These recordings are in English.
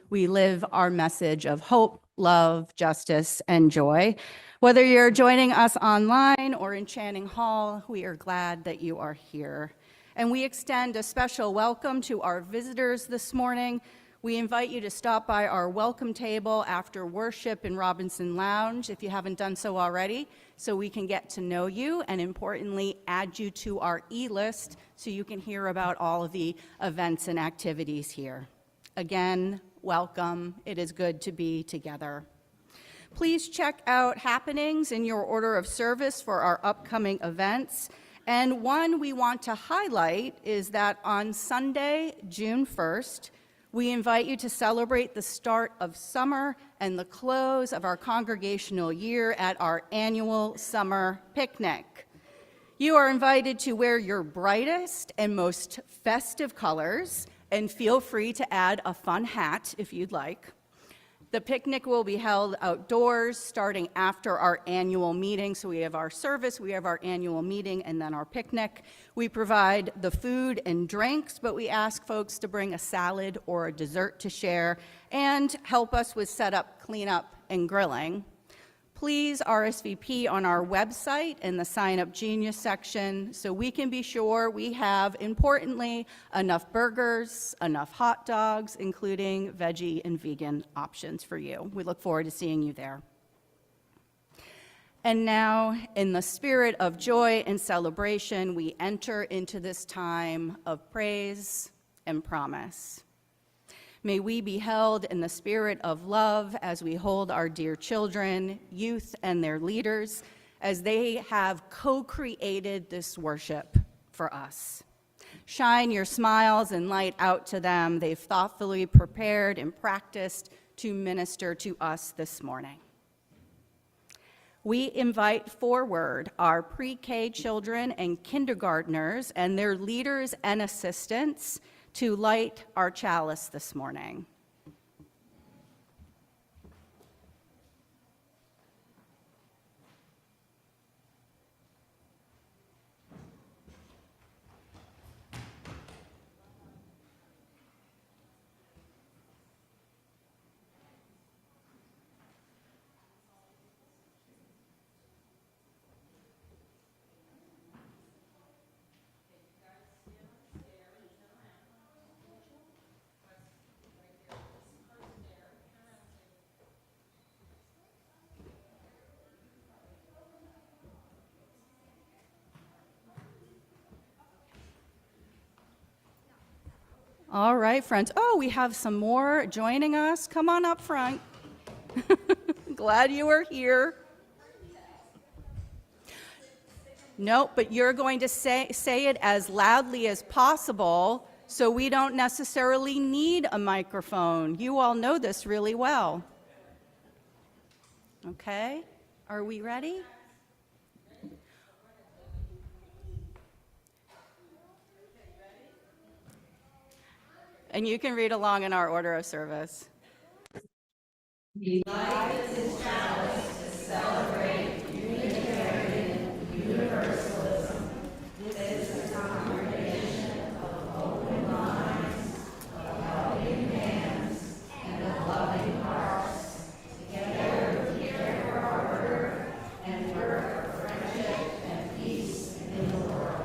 we live our message of hope, love, justice, and joy. Whether you're joining us online or in Channing Hall, we are glad that you are here. And we extend a special welcome to our visitors this morning. We invite you to stop by our welcome table after worship in Robinson Lounge, if you haven't done so already, so we can get to know you and, importantly, add you to our e-list so you can hear about all of the events and activities here. Again, welcome. It is good to be together. Please check out happenings in your order of service for our upcoming events. And one we want to highlight is that on Sunday, June 1st, we invite you to celebrate the start of summer and the close of our congregational year at our annual summer picnic. You are invited to wear your brightest and most festive colors, and feel free to add a fun hat if you'd like. The picnic will be held outdoors starting after our annual meeting. So we have our service, we have our annual meeting, and then our picnic. We provide the food and drinks, but we ask folks to bring a salad or a dessert to share and help us with setup, cleanup, and grilling. Please RSVP on our website in the Sign Up Genius section so we can be sure we have, importantly, enough burgers, enough hot dogs, including veggie and vegan options for you. We look forward to seeing you there. And now, in the spirit of joy and celebration, we enter into this time of praise and promise. May we be held in the spirit of love as we hold our dear children, youth, and their leaders as they have co-created this worship for us. Shine your smiles and light out to them. They've thoughtfully prepared and practiced to minister to us this morning. We invite forward our pre-K children and kindergartners and their leaders and assistants to light our chalice this morning. All right, friends. Oh, we have some more joining us. Come on up front. Glad you are here. No, but you're going to say it as loudly as possible so we don't necessarily need a microphone. You all know this really well. Okay, are we ready? And you can read along in our order of service. We light this chalice to celebrate Unitarian Universalism. This is a congregation of open minds, of helping hands, and of loving hearts. Together we care for our earth and work for friendship and peace in the world.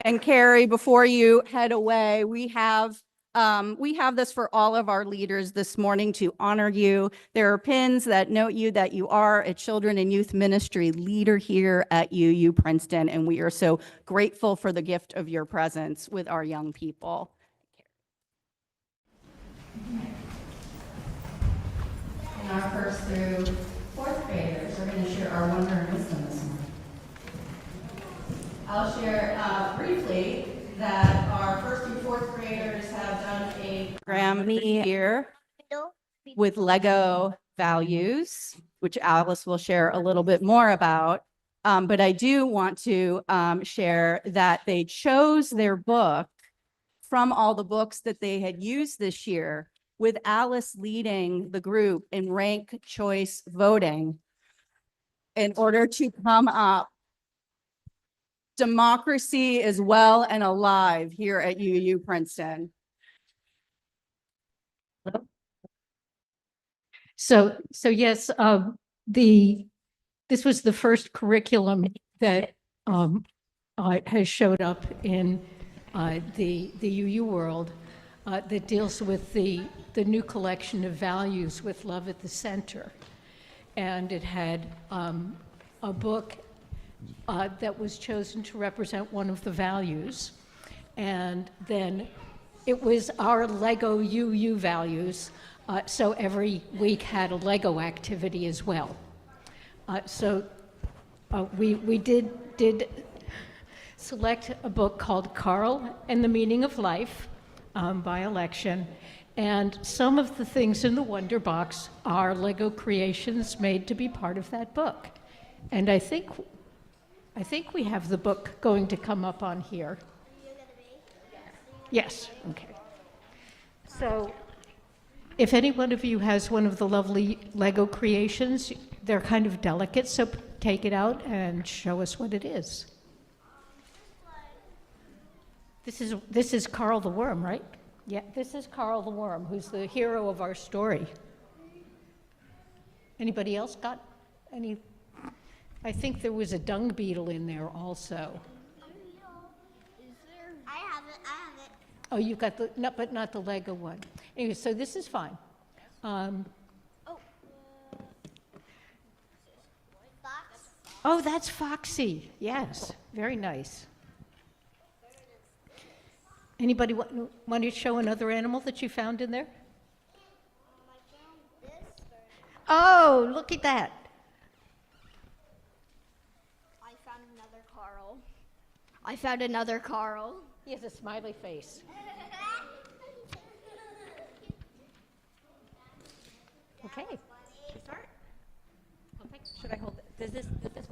And Carrie, before you head away, we have this for all of our leaders this morning to honor you. There are pins that note you that you are a children and youth ministry leader here at UU Princeton, and we are so grateful for the gift of your presence with our young people. And our first through fourth graders are going to share our wonder and wisdom this morning. I'll share briefly that our first through fourth graders have done a program here with Lego values, which Alice will share a little bit more about. But I do want to share that they chose their book from all the books that they had used this year, with Alice leading the group in rank choice voting in order to come up Democracy is well and alive here at UU Princeton. So yes, this was the first curriculum that has showed up in the UU world that deals with the new collection of values with love at the center. And it had a book that was chosen to represent one of the values. And then it was our Lego UU values. So every week had a Lego activity as well. We did select a book called Carl and the Meaning of Life by election. And some of the things in the Wonder Box are Lego creations made to be part of that book. And I think we have the book going to come up on here. Yes, okay. So if any one of you has one of the lovely Lego creations, they're kind of delicate, so take it out and show us what it is. This is Carl the Worm, right? Yeah, this is Carl the Worm, who's the hero of our story. Anybody else got any? I think there was a dung beetle in there also. Is there? I have it. Oh, you've got the, no, but not the Lego one. Anyway, so this is fine. Fox? Oh, that's Foxy. Yes, very nice. Anybody want to show another animal that you found in there? I found this bird. Oh, look at that. I found another Carl. I found another Carl. He has a smiley face. Okay. Should we start? Should I hold it? Does this work? This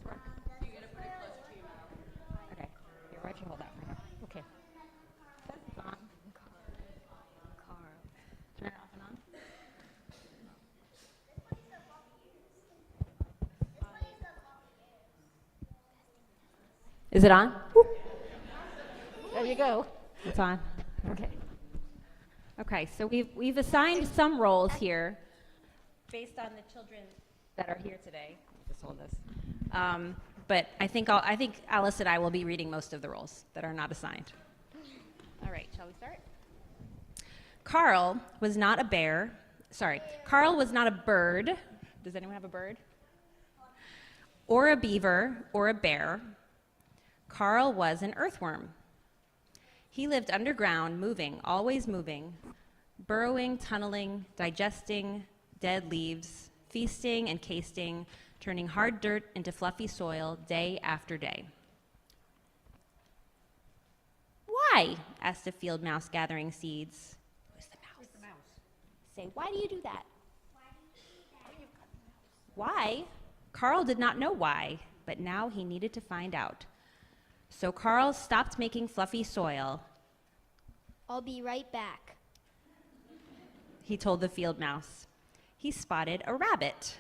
work? You're gonna put it close to your mouth. Okay. Here, why don't you hold that for now? Okay. It's on. Carl. Turn it off and on. Is it on? There you go. It's on. Okay. Okay, so we've assigned some roles here based on the children that are here today. Just hold this. But I think Alice and I will be reading most of the roles that are not assigned. All right, shall we start? Carl was not a bear. Sorry, Carl was not a bird. Does anyone have a bird? Or a beaver or a bear. Carl was an earthworm. He lived underground, moving, always moving, burrowing, tunneling, digesting dead leaves, feasting and casting, turning hard dirt into fluffy soil day after day. Why? Asked a field mouse gathering seeds. Who's the mouse? Who's the mouse? Say, why do you do that? Why? Carl did not know why, but now he needed to find out. So Carl stopped making fluffy soil. I'll be right back. He told the field mouse. He spotted a rabbit.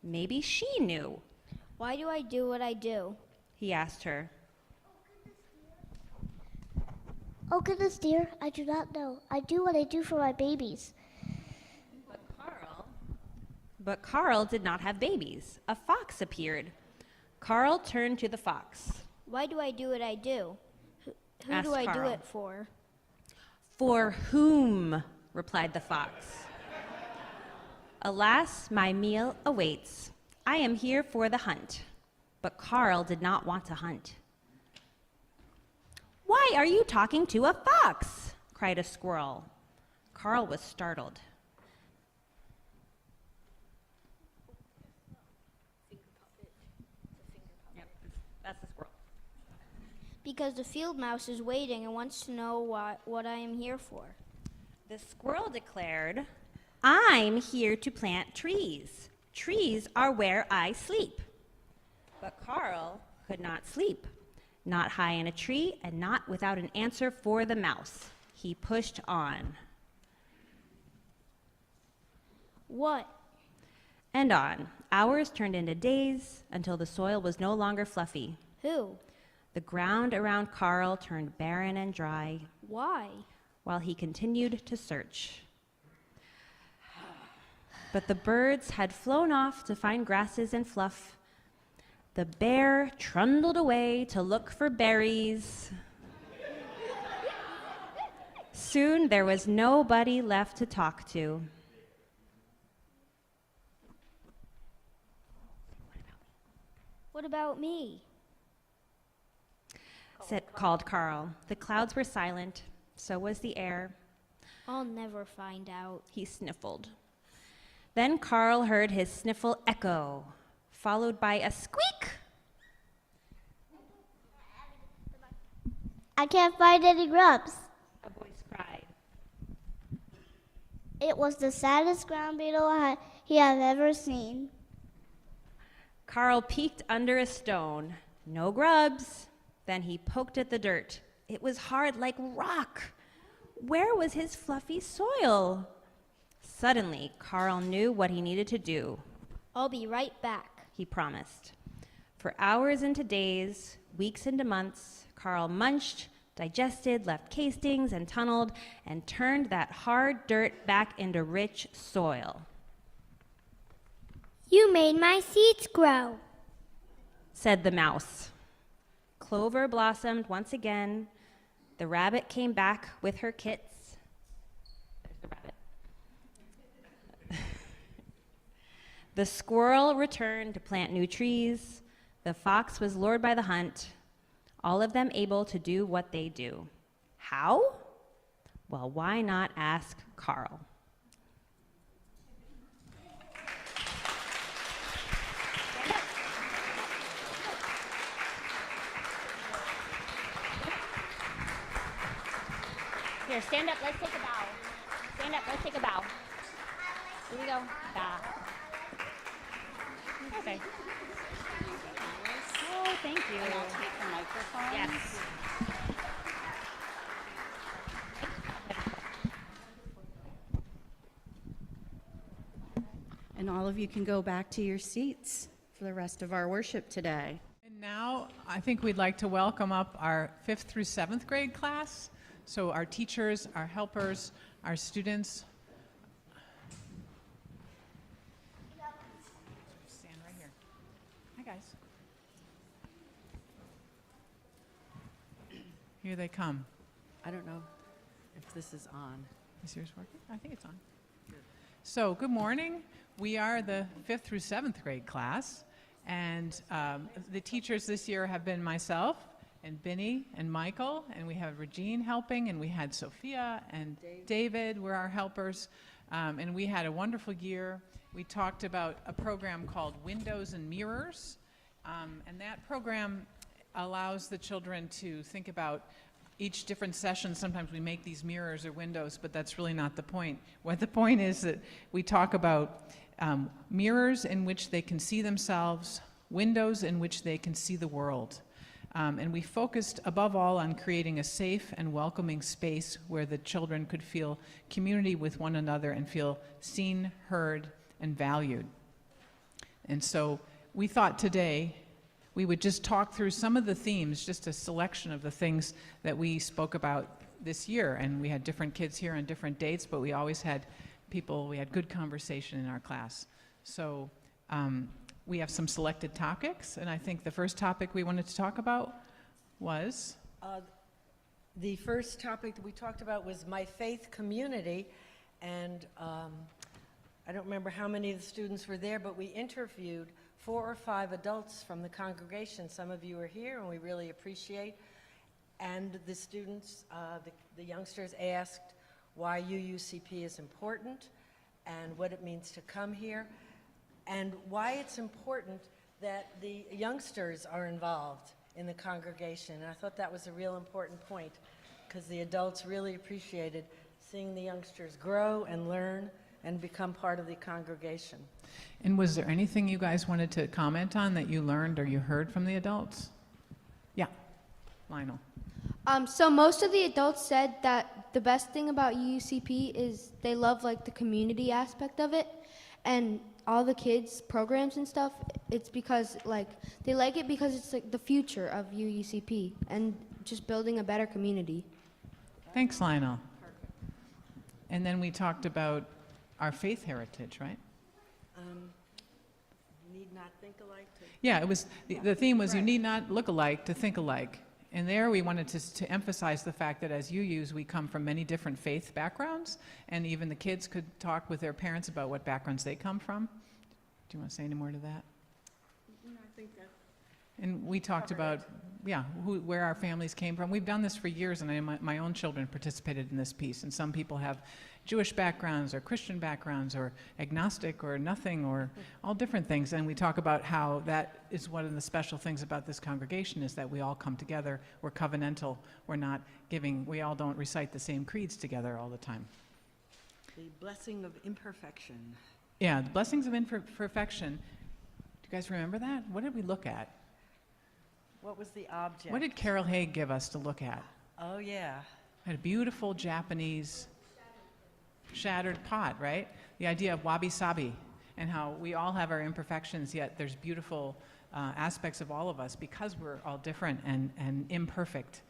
Maybe she knew. Why do I do what I do? He asked her. Oh goodness, dear, I do not know. I do what I do for my babies. But Carl did not have babies. A fox appeared. Carl turned to the fox. Why do I do what I do? Who Asked do I do Carl. it for? For whom? Replied the fox. Alas, my meal awaits. I am here for the hunt. But Carl did not want to hunt. Why are you talking to a fox? Cried a squirrel. Carl was startled. Yep, that's the squirrel. Because the field mouse is waiting and wants to know what I am here for. The squirrel declared, I'm here to plant trees. Trees are where I sleep. But Carl could not sleep, not high in a tree and not without an answer for the mouse. He pushed on. What? And on. Hours turned into days until the soil was no longer fluffy. Who? The ground around Carl turned barren and dry Why? while he continued to search. But the birds had flown off to find grasses and fluff. The bear trundled away to look for berries. Soon there was nobody left to talk to. What about me? Called Carl. The clouds were silent, so was the air. I'll never find out. He sniffled. Then Carl heard his sniffle echo, followed by a squeak. I can't find any grubs. A voice cried. It was the saddest ground beetle he had ever seen. Carl peeked under a stone. No grubs. Then he poked at the dirt. It was hard like rock. Where was his fluffy soil? Suddenly, Carl knew what he needed to do. I'll be right back. He promised. For hours into days, weeks into months, Carl munched, digested, left castings, and tunneled, and turned that hard dirt back into rich soil. You made my seeds grow, Said the mouse. Clover blossomed once again. The rabbit came back with her kits. There's the rabbit. The squirrel returned to plant new trees. The fox was lured by the hunt, all of them able to do what they do. How? Well, why not ask Carl? Here, stand up, let's take a bow. Stand up, let's take a bow. Here we go. Bow. Okay. Oh, thank you. And I'll take the microphone. Yes. And all of you can go back to your seats for the rest of our worship today. And now I think we'd like to welcome up our 5th through 7th grade class. So our teachers, our helpers, our students. Stand right here. Hi, guys. Here they come. I don't know if this is on. Is yours working? I think it's on. So good morning. We are the 5th through 7th grade class. And the teachers this year have been myself and Binny and Michael, and we have Regine helping, and we had Sophia and David were our helpers. And we had a wonderful year. We talked about a program called Windows and Mirrors. And that program allows the children to think about each different session. Sometimes we make these mirrors or windows, but that's really not the point. What the point is that we talk about mirrors in which they can see themselves, windows in which they can see the world. And we focused above all on creating a safe and welcoming space where the children could feel community with one another and feel seen, heard, and valued. And so we thought today we would just talk through some of the themes, just a selection of the things that we spoke about this year. And we had different kids here on different dates, but we always had people, we had good conversation in our class. So we have some selected topics, and I think the first topic we wanted to talk about was? The first topic that we talked about was my faith community, and I don't remember how many of the students were there, but we interviewed 4 or 5 adults from the congregation. Some of you are here, and we really appreciate. And the students, the youngsters asked why UUCP is important and what it means to come here, and why it's important that the youngsters are involved in the congregation. And I thought that was a real important point, because the adults really appreciated seeing the youngsters grow and learn and become part of the congregation. And was there anything you guys wanted to comment on that you learned or you heard from the adults? Yeah, Lionel. So most of the adults said that the best thing about UUCP is they love like the community aspect of it, and all the kids programs and stuff it's because like they like it because it's like the future of UUCP and just building a better community. Thanks, Lionel. And then we talked about our faith heritage, right? Need not think alike to. Yeah, it was, the theme was you need not look alike to think alike. And there we wanted to emphasize the fact that as UUs, we come from many different faith backgrounds, and even the kids could talk with their parents about what backgrounds they come from. Do you want to say any more to that? No, I think that. And we talked about, yeah, where our families came from. We've done this for years, and my own children participated in this piece. And some people have Jewish backgrounds or Christian backgrounds or agnostic or nothing or all different things. And we talk about how that is one of the special things about this congregation is that we all come together. We're covenantal. We're not giving, we all don't recite the same creeds together all the time. The blessing of imperfection. Yeah, the blessings of imperfection. Do you guys remember that? What did we look at? What was the object? What did Carol Haig give us to look at? Oh, yeah. Had a beautiful Japanese shattered pot, right? The idea of wabi-sabi and how we all have our imperfections, yet there's beautiful aspects of all of us because we're all different and imperfect.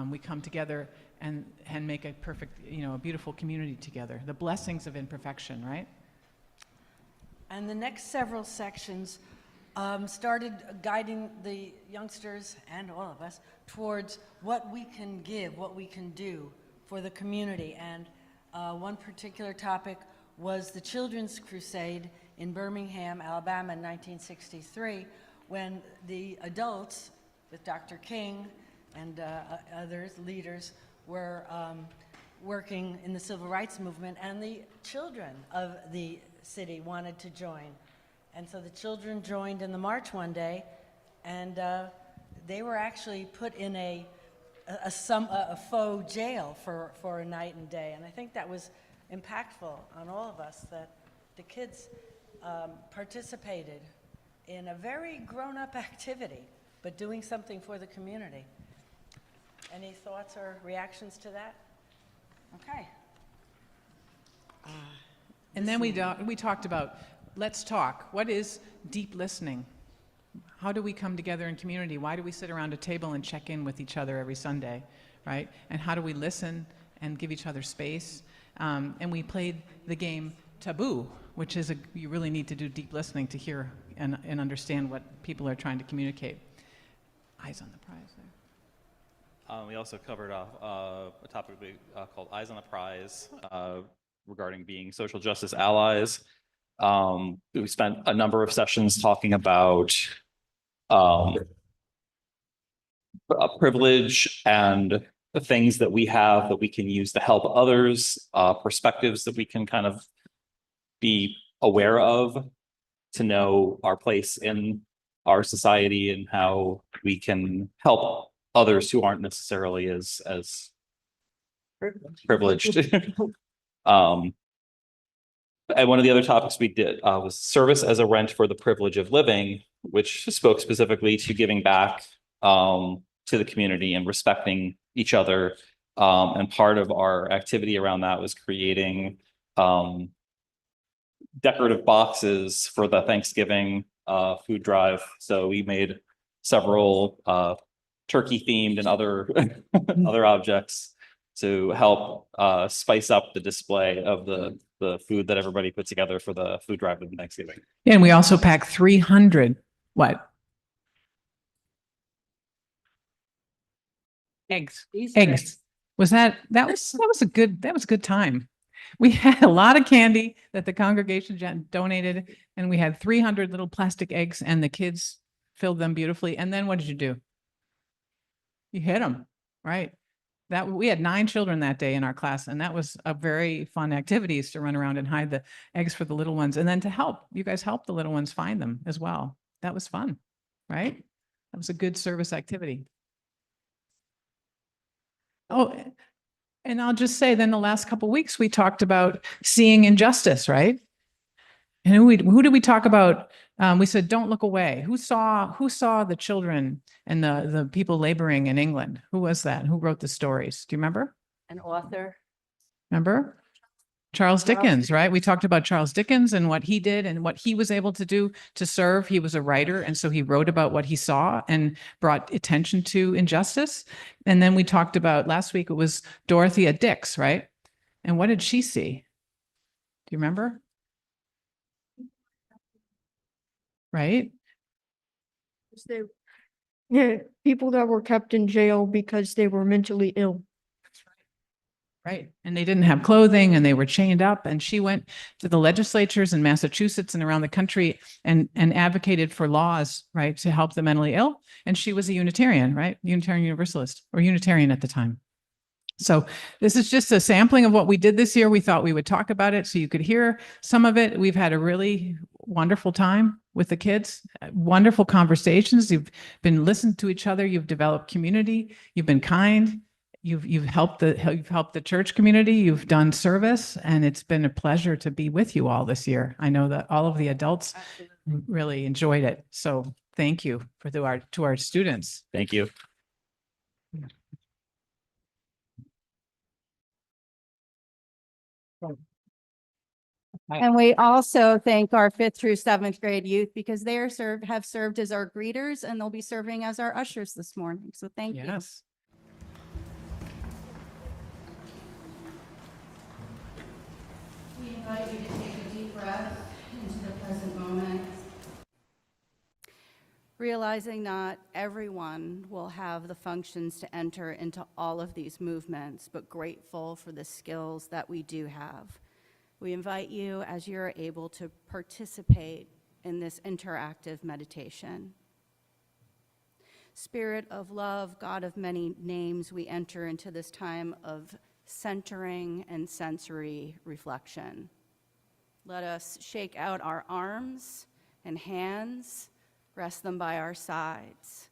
We come together and make a perfect, a beautiful community together. The blessings of imperfection, right? And the next several sections started guiding the youngsters and all of us towards what we can give, what we can do for the community. And one particular topic was the Children's Crusade in Birmingham, Alabama in 1963, when the adults, with Dr. King and others, leaders, were working in the civil rights movement, and the children of the city wanted to join. And so the children joined in the march one day, and they were actually put in a faux jail for a night and day. And I think that was impactful on all of us, that the kids participated in a very grown-up activity, but doing something for the community. Any thoughts or reactions to that? Okay. And then we talked about, let's talk. What is deep listening? How do we come together in community? Why do we sit around a table and check in with each other every Sunday, right? And how do we listen and give each other space? And we played the game Taboo, which is you really need to do deep listening to hear and understand what people are trying to communicate. Eyes on the prize there. We also covered a topic called Eyes on the Prize regarding being social justice allies. We spent a number of sessions talking about privilege and the things that we have that we can use to help others, perspectives that we can kind of be aware of to know our place in our society and how we can help others who aren't necessarily as privileged. And one of the other topics we did was service as a rent for the privilege of living, which spoke specifically to giving back to the community and respecting each other. And part of our activity around that was creating decorative boxes for the Thanksgiving food drive. So we made several turkey themed and other other objects to help spice up the display of the food that everybody put together for the food drive of Thanksgiving. Yeah, and we also packed 300, what? Eggs. Eggs. Was that was a good time. We had a lot of candy that the congregation donated, and we had 300 little plastic eggs, and the kids filled them beautifully. And then what did you do? You hit them, right? We had 9 children that day in our class, and that was a very fun activities to run around and hide the eggs for the little ones, and then to help you guys help the little ones find them as well. That was fun, right? That was a good service activity. Oh, and I'll just say then the last couple of weeks we talked about seeing injustice, right? And who did we talk about? We said, don't look away. Who saw the children and the people laboring in England? Who was that? Who wrote the stories? Do you remember? An author. Remember? Charles Dickens, right? We talked about Charles Dickens and what he did and what he was able to do to serve. He was a writer, and so he wrote about what he saw and brought attention to injustice. And then we talked about last week, it was Dorothea Dix, right? And what did she see? Do you remember? Right? Yeah, people that were kept in jail because they were mentally ill. Right. And they didn't have clothing and they were chained up. And she went to the legislatures in Massachusetts and around the country and advocated for laws, right, to help the mentally ill. And she was a Unitarian, right? Unitarian Universalist, or Unitarian at the time. So this is just a sampling of what we did this year. We thought we would talk about it so you could hear some of it. We've had a really wonderful time with the kids, wonderful conversations. You've been listening to each other. You've developed community. You've been kind. You've helped the church community. You've done service, and it's been a pleasure to be with you all this year. I know that all of the adults really enjoyed it. So thank you to our students. Thank you. And we also thank our 5th through 7th grade youth because they have served as our greeters, and they'll be serving as our ushers this morning. So thank you. Yes. We invite you to take a deep breath into the present moment, realizing not everyone will have the functions to enter into all of these movements, but grateful for the skills that we do have. We invite you, as you're able, to participate in this interactive meditation. Spirit of love, God of many names, we enter into this time of centering and sensory reflection. Let us shake out our arms and hands, rest them by our sides.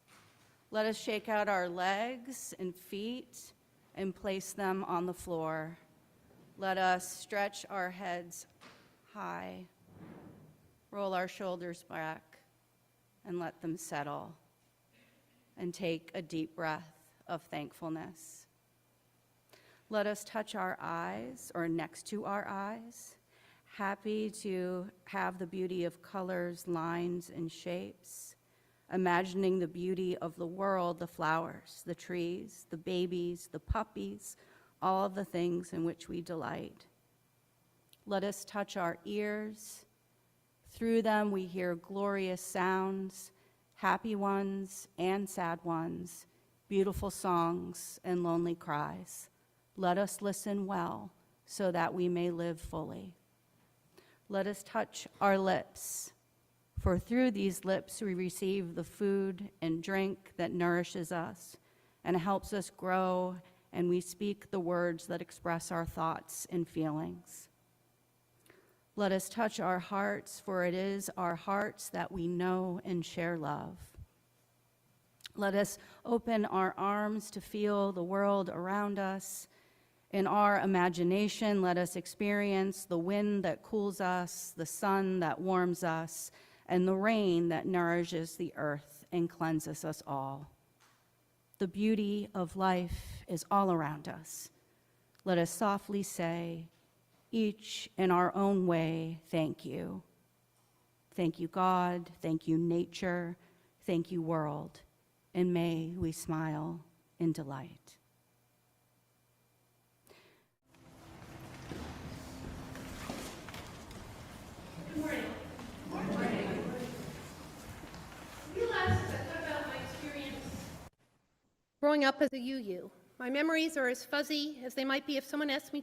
Let us shake out our legs and feet and place them on the floor. Let us stretch our heads high, roll our shoulders back, and let them settle. And take a deep breath of thankfulness. Let us touch our eyes or next to our eyes, happy to have the beauty of colors, lines, and shapes, imagining the beauty of the world, the flowers, the trees, the babies, the puppies, all of the things in which we delight. Let us touch our ears. Through them we hear glorious sounds, happy ones and sad ones, beautiful songs and lonely cries. Let us listen well so that we may live fully. Let us touch our lips, for through these lips we receive the food and drink that nourishes us and helps us grow, and we speak the words that express our thoughts and feelings. Let us touch our hearts, for it is our hearts that we know and share love. Let us open our arms to feel the world around us. In our imagination, let us experience the wind that cools us, the sun that warms us, and the rain that nourishes the earth and cleanses us all. The beauty of life is all around us. Let us softly say, each in our own way, thank you. Thank you, God. Thank you, nature. Thank you, world. And may we smile in delight. Good morning. Good morning. Realized as I thought about my experience growing up as a UU. My memories are as fuzzy as they might be if someone asked me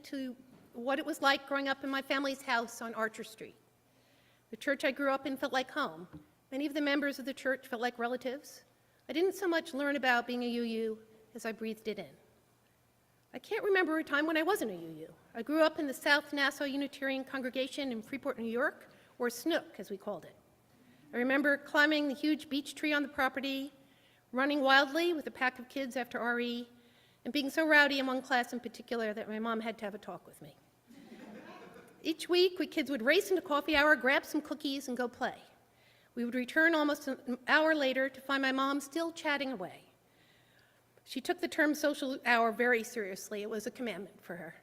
what it was like growing up in my family's house on Archer Street. The church I grew up in felt like home. Many of the members of the church felt like relatives. I didn't so much learn about being a UU as I breathed it in. I can't remember a time when I wasn't a UU. I grew up in the South Nassau Unitarian Congregation in Freeport, New York, or Snook, as we called it. I remember climbing the huge beech tree on the property, running wildly with a pack of kids after RE, and being so rowdy in one class in particular that my mom had to have a talk with me. Each week, we kids would race into coffee hour, grab some cookies, and go play. We would return almost an hour later to find my mom still chatting away. She took the term social hour very seriously. It was a commandment for her.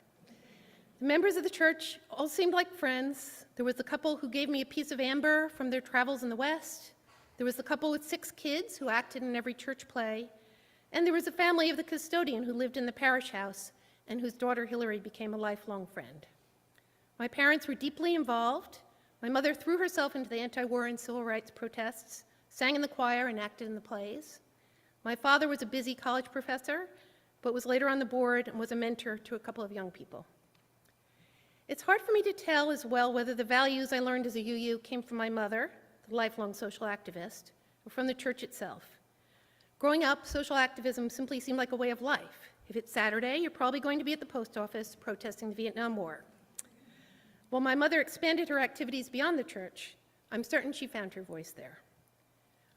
The members of the church all seemed like friends. There was the couple who gave me a piece of amber from their travels in the West. There was the couple with 6 kids who acted in every church play. And there was a family of the custodian who lived in the parish house and whose daughter Hillary became a lifelong friend. My parents were deeply involved. My mother threw herself into the anti-war and civil rights protests, sang in the choir, and acted in the plays. My father was a busy college professor, but was later on the board and was a mentor to a couple of young people. It's hard for me to tell as well whether the values I learned as a UU came from my mother, the lifelong social activist, or from the church itself. Growing up, social activism simply seemed like a way of life. If it's Saturday, you're probably going to be at the post office protesting the Vietnam War. While my mother expanded her activities beyond the church, I'm certain she found her voice there.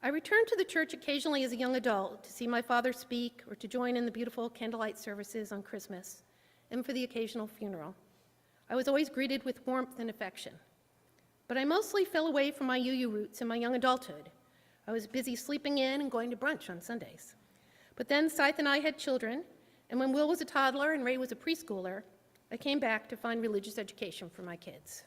I returned to the church occasionally as a young adult to see my father speak or to join in the beautiful candlelight services on Christmas and for the occasional funeral. I was always greeted with warmth and affection. But I mostly fell away from my UU roots in my young adulthood. I was busy sleeping in and going to brunch on Sundays. But then Scythe and I had children, and when Will was a toddler and Ray was a preschooler, I came back to find religious education for my kids.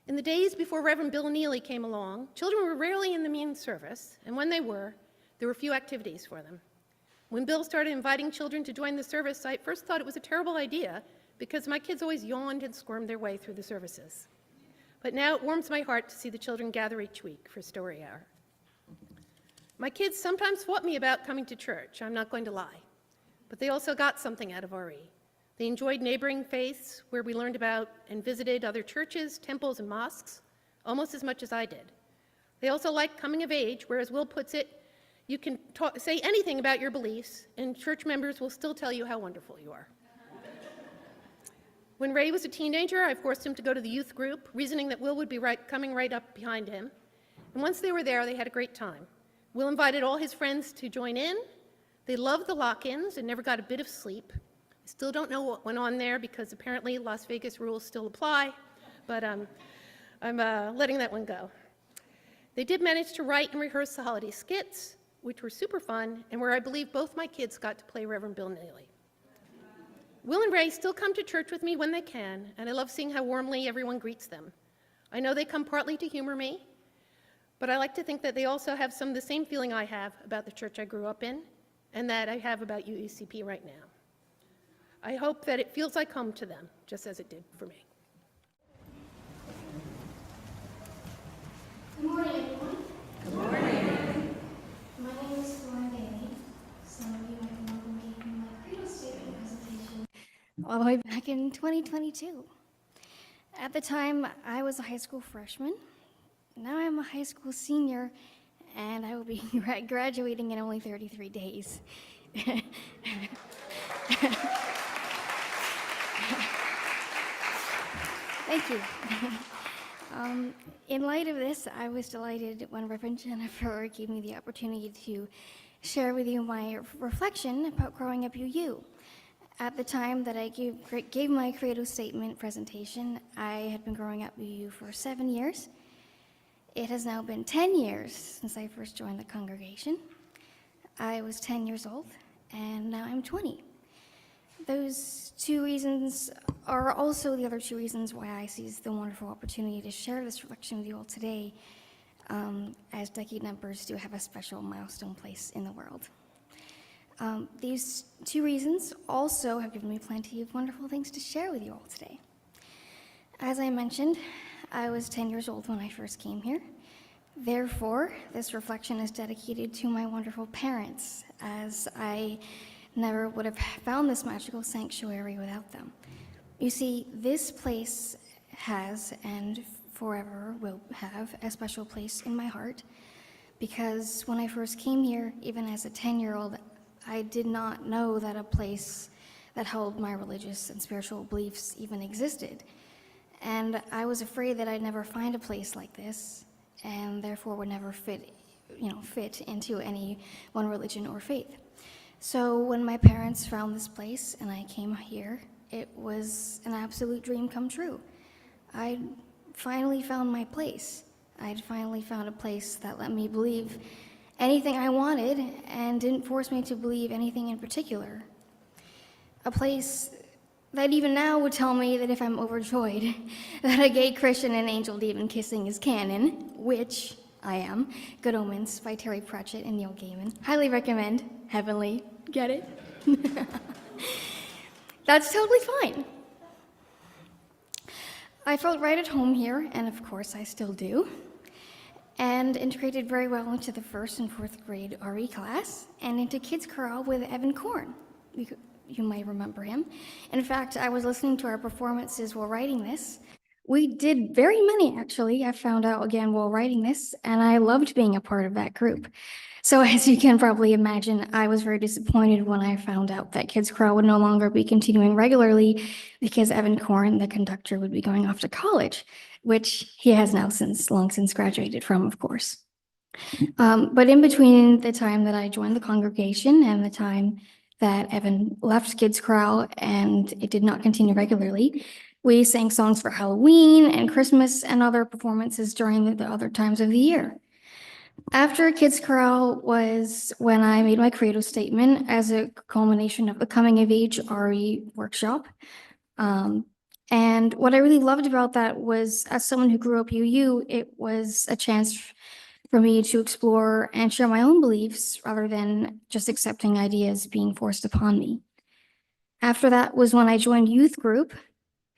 In the days before Reverend Bill Neely came along, children were rarely in the main service, and when they were, there were few activities for them. When Bill started inviting children to join the service, I at first thought it was a terrible idea because my kids always yawned and squirmed their way through the services. But now it warms my heart to see the children gather each week for story hour. My kids sometimes fought me about coming to church, I'm not going to lie, but they also got something out of RE. They enjoyed neighboring faiths where we learned about and visited other churches, temples, and mosques almost as much as I did. They also liked coming of age, where, as Will puts it, you can say anything about your beliefs and church members will still tell you how wonderful you are. When Ray was a teenager, I forced him to go to the youth group, reasoning that Will would be coming right up behind him. And once they were there, they had a great time. Will invited all his friends to join in. They loved the lock-ins and never got a bit of sleep. I still don't know what went on there because apparently Las Vegas rules still apply, but I'm letting that one go. They did manage to write and rehearse the holiday skits, which were super fun, and where I believe both my kids got to play Reverend Bill Neely. Will and Ray still come to church with me when they can, and I love seeing how warmly everyone greets them. I know they come partly to humor me, but I like to think that they also have some of the same feeling I have about the church I grew up in, and that I have about UECP right now. I hope that it feels like home to them, just as it did for me. Good morning, everyone. Good morning. My name is Lauren Bailey. Some of you might remember me from my credo statement presentation all the way back in 2022. At the time, I was a high school freshman. Now I'm a high school senior, and I will be graduating in only 33 days. Thank you. In light of this, I was delighted when Reverend Jennifer gave me the opportunity to share with you my reflection about growing up UU. At the time that I gave my credo statement presentation, I had been growing up UU for 7 years. It has now been 10 years since I first joined the congregation. I was 10 years old, and now I'm 20. Those 2 reasons are also the other 2 reasons why I seized the wonderful opportunity to share this reflection with you all today, as decade numbers do have a special milestone place in the world. These 2 reasons also have given me plenty of wonderful things to share with you all today. As I mentioned, I was 10 years old when I first came here. Therefore, this reflection is dedicated to my wonderful parents, as I never would have found this magical sanctuary without them. You see, this place has and forever will have a special place in my heart, because when I first came here, even as a 10-year-old, I did not know that a place that held my religious and spiritual beliefs even existed. And I was afraid that I'd never find a place like this, and therefore would never fit into any one religion or faith. So when my parents found this place and I came here, it was an absolute dream come true. I'd finally found my place. I'd finally found a place that let me believe anything I wanted and didn't force me to believe anything in particular. A place that even now would tell me that if I'm overjoyed that a gay Christian and angel demon kissing is canon, which I am. Good Omens by Terry Pratchett and Neil Gaiman. Highly recommend. Heavenly. Get it? That's totally fine. I felt right at home here, and of course I still do, and integrated very well into the 1st and 4th grade RE class and into Kids Chorale with Evan Korn. You might remember him. In fact, I was listening to our performances while writing this. We did very many, actually, I found out again while writing this, and I loved being a part of that group. So as you can probably imagine, I was very disappointed when I found out that Kids Chorale would no longer be continuing regularly because Evan Korn, the conductor, would be going off to college, which he has now long since graduated from, of course. But in between the time that I joined the congregation and the time that Evan left Kids Chorale and it did not continue regularly, we sang songs for Halloween and Christmas and other performances during the other times of the year. After Kids Chorale was when I made my credo statement as a culmination of the Coming of Age RE workshop. And what I really loved about that was, as someone who grew up UU, it was a chance for me to explore and share my own beliefs rather than just accepting ideas being forced upon me. After that was when I joined youth group,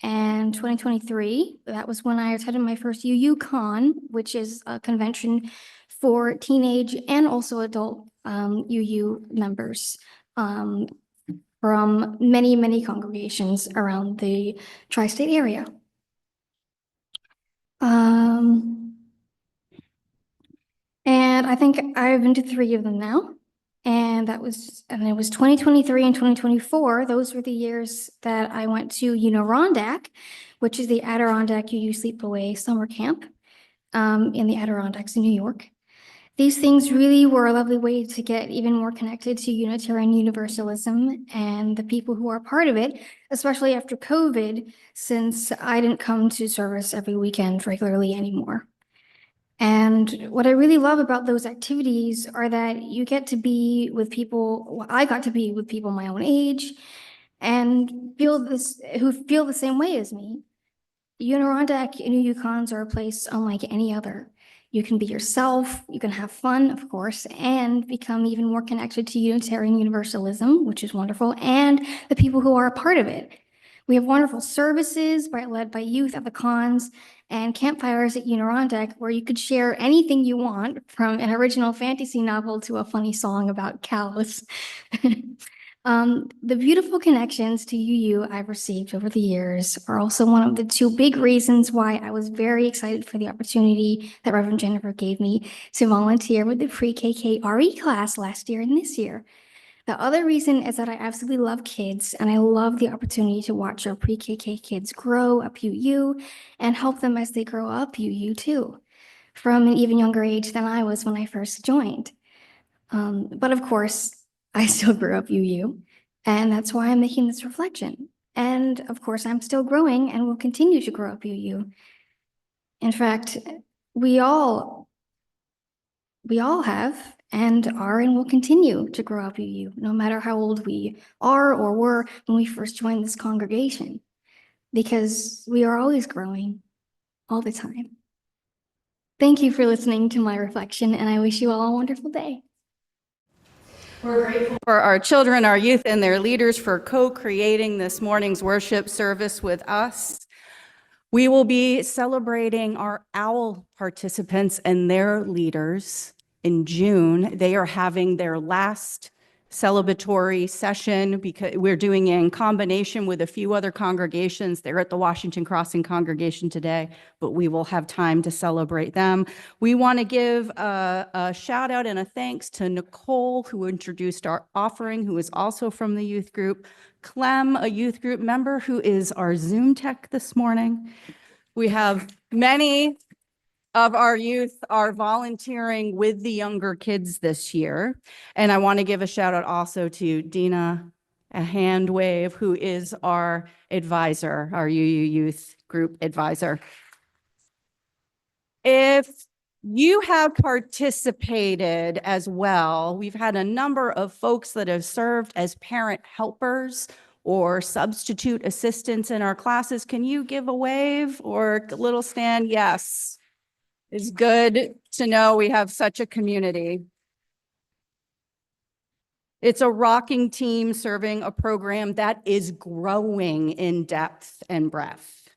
and 2023, that was when I attended my first UU Con, which is a convention for teenage and also adult UU members from many, many congregations around the tri-state area. And I think I've been to 3 of them now. And it was 2023 and 2024. Those were the years that I went to Adirondack, which is the Adirondack UU Sleepaway Summer Camp in the Adirondacks in New York. These things really were a lovely way to get even more connected to Unitarian Universalism and the people who are part of it, especially after COVID, since I didn't come to service every weekend regularly anymore. And what I really love about those activities are that you get to be with people, well, I got to be with people my own age and who feel the same way as me. Adirondack and Yukons are a place unlike any other. You can be yourself, you can have fun, of course, and become even more connected to Unitarian Universalism, which is wonderful, and the people who are a part of it. We have wonderful services led by youth at the cons and campfires at Adirondack where you could share anything you want, from an original fantasy novel to a funny song about cows. The beautiful connections to UU I've received over the years are also one of the 2 big reasons why I was very excited for the opportunity that Reverend Jennifer gave me to volunteer with the pre-KK RE class last year and this year. The other reason is that I absolutely love kids, and I love the opportunity to watch our pre-KK kids grow up UU and help them as they grow up UU too, from an even younger age than I was when I first joined. But of course, I still grew up UU, and that's why I'm making this reflection. And of course, I'm still growing and will continue to grow up UU. In fact, we all have and are and will continue to grow up UU, no matter how old we are or were when we first joined this congregation, because we are always growing all the time. Thank you for listening to my reflection, and I wish you all a wonderful day. We're grateful for our children, our youth, and their leaders for co-creating this morning's worship service with us. We will be celebrating our OWL participants and their leaders in June. They are having their last celebratory session because we're doing it in combination with a few other congregations. They're at the Washington Crossing congregation today, but we will have time to celebrate them. We want to give a shout out and a thanks to Nicole, who introduced our offering, who is also from the youth group. Clem, a youth group member, who is our Zoom tech this morning. We have many of our youth are volunteering with the younger kids this year. And I want to give a shout out also to Dina, a hand wave, who is our advisor, our UU youth group advisor. If you have participated as well, we've had a number of folks that have served as parent helpers or substitute assistants in our classes, can you give a wave or a little stand? Yes. It's good to know we have such a community. It's a rocking team serving a program that is growing in depth and breadth.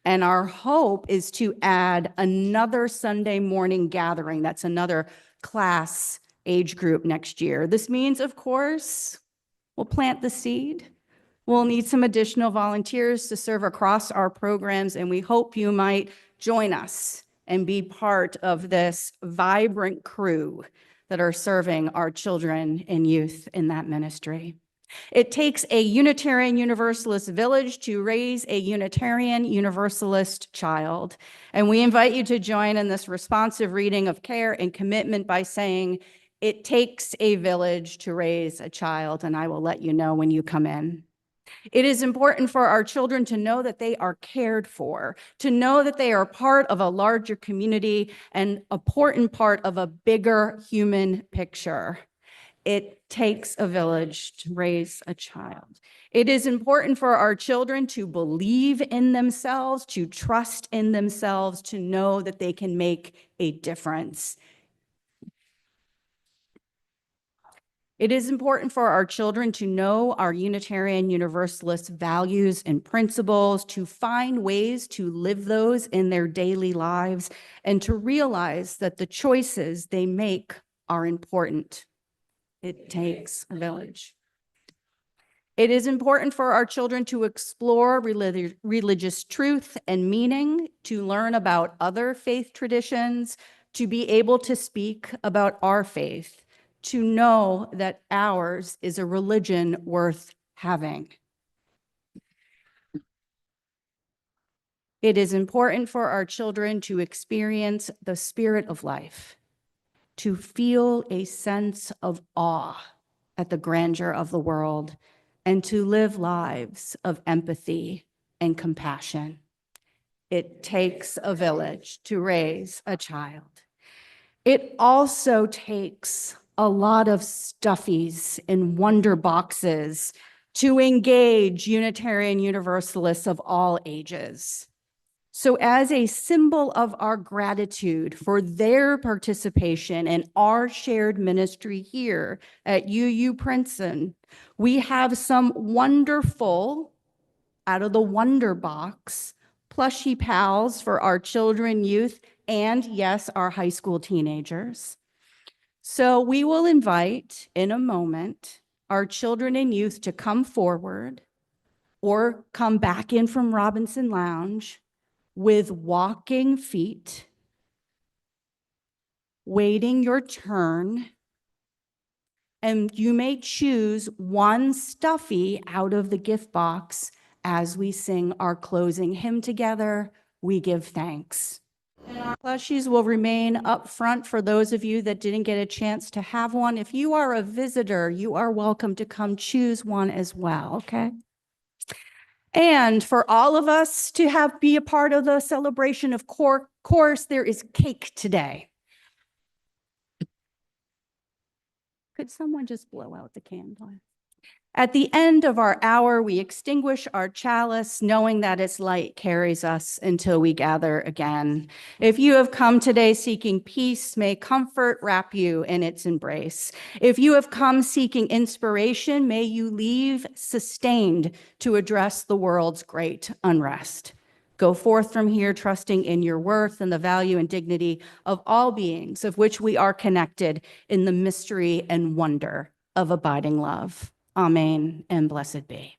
And our hope is to add another Sunday morning gathering. That's another class age group next year. This means, of course, we'll plant the seed. We'll need some additional volunteers to serve across our programs, and we hope you might join us and be part of this vibrant crew that are serving our children and youth in that ministry. It takes a Unitarian Universalist village to raise a Unitarian Universalist child. And we invite you to join in this responsive reading of care and commitment by saying, "It takes a village to raise a child," and I will let you know when you come in. It is important for our children to know that they are cared for, to know that they are part of a larger community and an important part of a bigger human picture. It takes a village to raise a child. It is important for our children to believe in themselves, to trust in themselves, to know that they can make a difference. It is important for our children to know our Unitarian Universalist values and principles, to find ways to live those in their daily lives, and to realize that the choices they make are important. It takes a village. It is important for our children to explore religious truth and meaning, to learn about other faith traditions, to be able to speak about our faith, to know that ours is a religion worth having. It is important for our children to experience the spirit of life, to feel a sense of awe at the grandeur of the world, and to live lives of empathy and compassion. It takes a village to raise a child. It also takes a lot of stuffies in wonder boxes to engage Unitarian Universalists of all ages. So as a symbol of our gratitude for their participation in our shared ministry here at UU Princeton, we have some wonderful, out of the Wonder Box, plushie pals for our children, youth, and yes, our high school teenagers. So we will invite in a moment our children and youth to come forward or come back in from Robinson Lounge with walking feet, waiting your turn, and you may choose one stuffy out of the gift box as we sing our closing hymn together, We Give Thanks. And our plushies will remain up front for those of you that didn't get a chance to have one. If you are a visitor, you are welcome to come choose one as well, okay? And for all of us to be a part of the celebration, of course, there is cake today. Could someone just blow out the candle? At the end of our hour, we extinguish our chalice, knowing that its light carries us until we gather again. If you have come today seeking peace, may comfort wrap you in its embrace. If you have come seeking inspiration, may you leave sustained to address the world's great unrest. Go forth from here, trusting in your worth and the value and dignity of all beings, of which we are connected in the mystery and wonder of abiding love. Amen and blessed be.